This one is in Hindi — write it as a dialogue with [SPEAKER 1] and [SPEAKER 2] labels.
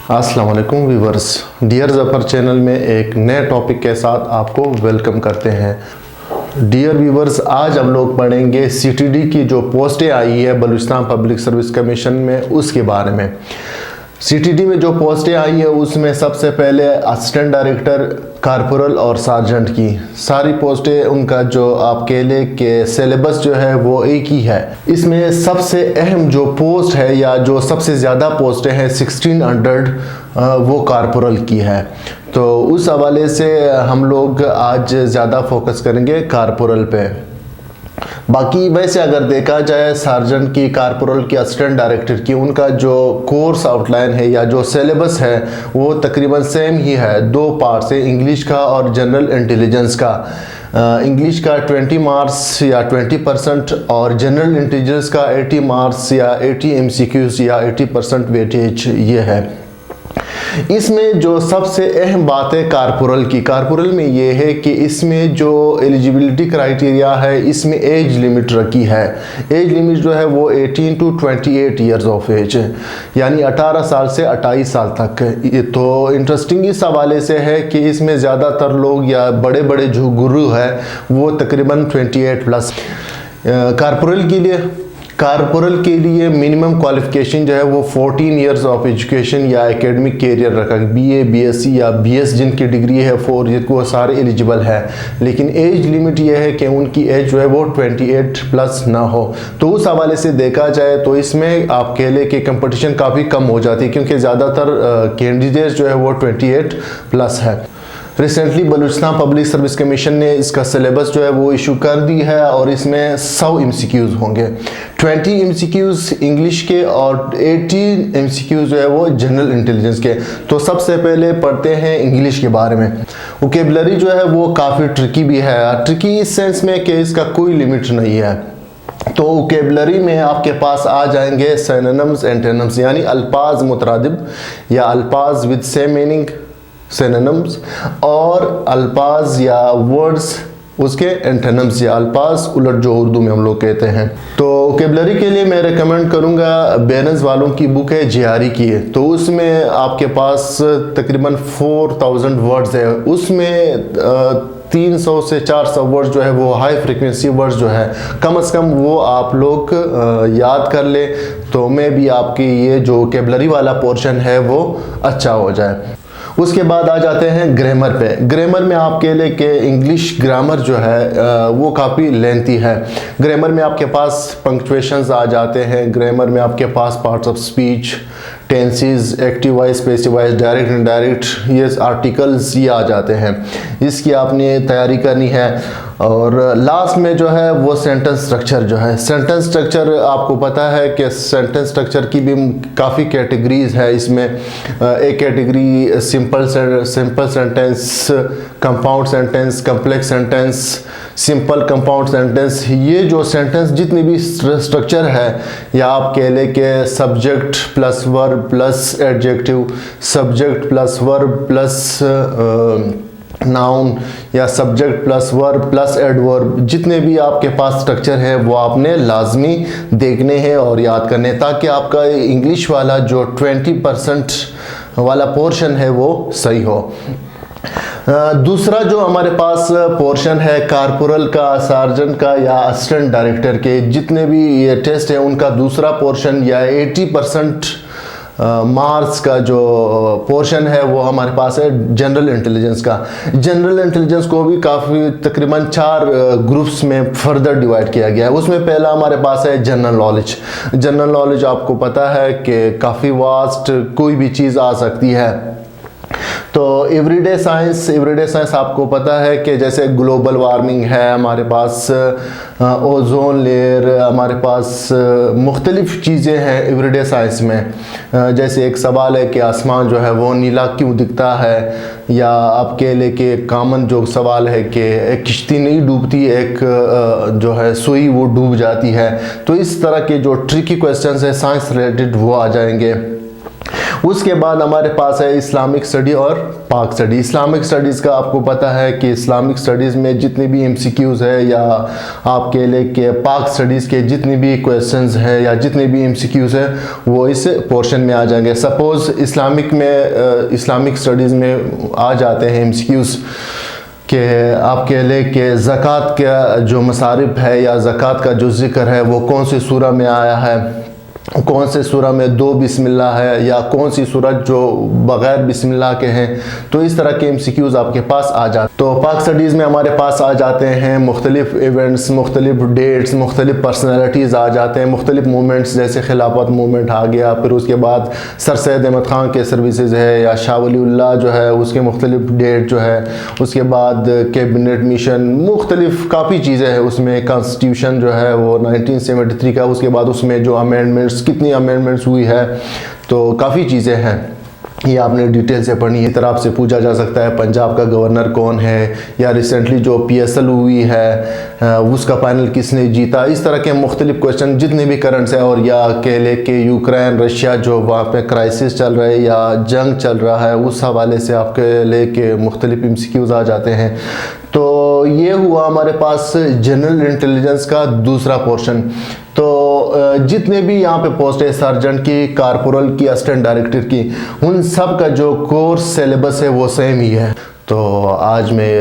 [SPEAKER 1] अस्सलाम वालेकुम व्यूवर्स, डियर ज़फ़र चैनल में एक नए टॉपिक के साथ आपको वेलकम करते हैं। डियर व्यूवर्स, आज हम लोग पढ़ेंगे सीटीडी की जो पोस्टें आई है बलूचिस्तान पब्लिक सर्विस कमीशन में उसके बारे में। सीटीडी में जो पोस्टें आई है उसमें सबसे पहले असिस्टेंट डायरेक्टर, कारपोरल और सार्जेंट की सारी पोस्टें, उनका जो आप कह लें कि सिलेबस जो है वो एक ही है। इसमें सबसे अहम जो पोस्ट है या जो सबसे ज़्यादा पोस्टें हैं 1600 वो कारपोरल की है। तो उस हवाले से हम लोग आज ज़्यादा फोकस करेंगे कारपोरल पे। बाकी वैसे अगर देखा जाए सार्जेंट की, कारपोरल की, असिस्टेंट डायरेक्टर की, उनका जो कोर्स आउटलाइन है या जो सिलेबस है वो तकरीबन सेम ही है। दो पार्ट से, इंग्लिश का और जनरल इंटेलिजेंस का। इंग्लिश का 20 मार्क्स या 20% और जनरल इंटेलिजेंस का 80 मार्क्स या 80 MCQs या 80% वेटेज ये है। इसमें जो सबसे अहम बात है कारपोरल में ये है कि इसमें जो एलिजिबिलिटी क्राइटेरिया है इसमें एज लिमिट रखी है। एज लिमिट जो है वो 18 to 28 ईयर्स ऑफ एज है, यानी 18 साल से 28 साल तक। ये तो इंटरेस्टिंग इस हवाले से है कि इसमें ज़्यादातर लोग या बड़े बड़े जो गुरु है वो तकरीबन 28+। कारपोरल के लिए मिनिमम क्वालिफिकेशन जो है वो 14 ईयर्स ऑफ एजुकेशन या एकेडमिक कैरियर रखा। BA, BSc या BS जिनकी डिग्री है 4 ईयर वो सारे एलिजिबल है, लेकिन एज लिमिट ये है कि उनकी एज जो है वो 28+ ना हो। तो उस हवाले से देखा जाए तो इसमें आप कह लें कि कंपटीशन काफ़ी कम हो जाती है, क्योंकि ज़्यादातर कैंडिडेट्स जो है वो 28+ है। Recently Balochistan public service commission ने इसका सिलेबस जो है वो इशू कर दी है और इसमें 100 MCQs होंगे। 20 MCQs इंग्लिश के और 80 MCQs जो है वो जनरल इंटेलिजेंस के। तो सबसे पहले पढ़ते हैं इंग्लिश के बारे में। वोकैबुलरी जो है वो काफ़ी ट्रिकी भी है, ट्रिकी इस सेंस में कि इसका कोई लिमिट नहीं है। तो वोकैबुलरी में आपके पास आ जाएंगे सिनोनिम्स, एंटोनिम्स, यानी अल्फाज मुतरादिब या अल्फाज विद सेम मीनिंग, सिनोनिम्स, और अल्फाज या वर्ड्स उसके एंटोनिम्स या अल्फाज उलट जो उर्दू में हम लोग कहते हैं। तो वोकैबुलरी के लिए मैं रेकमेंड करूंगा बेनस वालों की बुक है JRE की है। तो उसमें आपके पास तकरीबन 4000 वर्ड्स है। उसमें 300 से 400 वर्ड्स जो है वो हाई फ्रीक्वेंसी वर्ड्स जो है कम से कम वो आप लोग याद कर ले, तो मैं भी आपकी ये जो वोकैबुलरी वाला पोर्शन है वो अच्छा हो जाए। उसके बाद आ जाते हैं ग्रामर पे। ग्रामर में आप कह लें कि इंग्लिश ग्रामर जो है वो काफ़ी लेंथी है। ग्रामर में आपके पास पंक्चुएशंस आ जाते हैं। ग्रामर में आपके पास parts of speech, tenses, active voice, passive voice, direct indirect, ये आर्टिकल्स ये आ जाते हैं। इसकी आपने तैयारी करनी है। और लास्ट में जो है वो सेंटेंस स्ट्रक्चर जो है। सेंटेंस स्ट्रक्चर आपको पता है कि सेंटेंस स्ट्रक्चर की भी काफ़ी कैटेगरीज है। इसमें एक category simple sentence, compound sentence, complex sentence, simple compound sentence. ये जो सेंटेंस जितनी भी स्ट्रक्चर है, या आप कह लें कि subject plus verb plus adjective, subject plus verb plus noun, या subject plus verb plus adverb, जितने भी आपके पास स्ट्रक्चर है वो आपने लाजमी देखने हैं और याद करने, ताकि आपका इंग्लिश वाला जो 20% वाला पोर्शन है वो सही हो। दूसरा जो हमारे पास पोर्शन है कारपोरल का, सार्जेंट का या असिस्टेंट डायरेक्टर के, जितने भी ये टेस्ट है उनका दूसरा पोर्शन या 80% मार्क्स का जो पोर्शन है वो हमारे पास है जनरल इंटेलिजेंस का। जनरल इंटेलिजेंस को भी काफ़ी तकरीबन 4 ग्रुप्स में फर्दर डिवाइड किया गया है। उसमें पहला हमारे पास है जनरल नॉलेज। जनरल नॉलेज आपको पता है कि काफ़ी वास्ट कोई भी चीज़ आ सकती है। तो एवरीडे साइंस आपको पता है कि जैसे ग्लोबल वार्मिंग है हमारे पास, ओजोन लेयर, हमारे पास मुख्तलिफ चीज़ें हैं एवरीडे साइंस में। जैसे एक सवाल है कि आसमान जो है वो नीला क्यों दिखता है, या आप कह लें कि कॉमन जो सवाल है कि एक किश्ती नहीं डूबती, एक जो है सुई वो डूब जाती है। तो इस तरह के जो ट्रिकी क्वेश्चंस है साइंस रिलेटेड वो आ जाएंगे। उसके बाद हमारे पास है इस्लामिक स्टडी और पाक स्टडी। इस्लामिक स्टडीज़ का आपको पता है कि इस्लामिक स्टडीज़ में जितनी भी एमसीक्यूज़ है या आपके लिए के पाक स्टडीज़ के जितनी भी क्वेश्चंस है या जितने भी एमसीक्यूज़ है वो इस पोर्शन में आ जाएंगे। सपोज़ इस्लामिक स्टडीज़ में आ जाते हैं एमसीक्यूज़ कि आपके लिए कि ज़कात का जो मसारिफ है या ज़कात का जो ज़िक्र है वो कौन सी सूरा में आया है, कौन से सूरा में 2 बिस्मिल्लाह है या कौन सी सूरत जो बग़ैर बिस्मिल्लाह के हैं। तो इस तरह के एमसीक्यूज़ आपके पास आ जाते हैं। तो पाक स्टडीज़ में हमारे पास आ जाते हैं मुख्तलिफ इवेंट्स, मुख्तलिफ डेट्स, मुख्तलिफ पर्सनैलिटीज़ आ जाते हैं, मुख्तलिफ मूवमेंट्स जैसे खिलाफत मूवमेंट आ गया, फिर उसके बाद सर सैयद अहमद ख़ान के सर्विसेज है या शाह वलीउल्लाह जो है उसके मुख्तलिफ डेट जो है, उसके बाद कैबिनेट मिशन, मुख्तलिफ काफ़ी चीज़ें हैं उसमें। कॉन्स्टिट्यूशन जो है वो 1973 का, उसके बाद उसमें जो अमेंडमेंट्स, कितनी अमेंडमेंट्स हुई है, तो काफ़ी चीज़ें हैं, ये आपने डिटेल से पढ़नी है। इस तरह आपसे पूछा जा सकता है पंजाब का गवर्नर कौन है, या रिसेंटली जो PSL हुई है उसका पैनल किसने जीता। इस तरह के मुख्तलिफ क्वेश्चन जितने भी करंट्स हैं, और या कह ले कि यूक्रेन रशिया जो वहाँ पे क्राइसिस चल रहा है या जंग चल रहा है, उस हवाले से आपके ले के मुख्तलिफ MCQs आ जाते हैं। तो ये हुआ हमारे पास जनरल इंटेलिजेंस का दूसरा पोर्शन। तो जितने भी यहाँ पे पोस्ट है, सर्जेंट की, कारपोरल की, असिस्टेंट डायरेक्टर की, उन सब का जो कोर्स सिलेबस है वो सेम ही है। तो आज मैं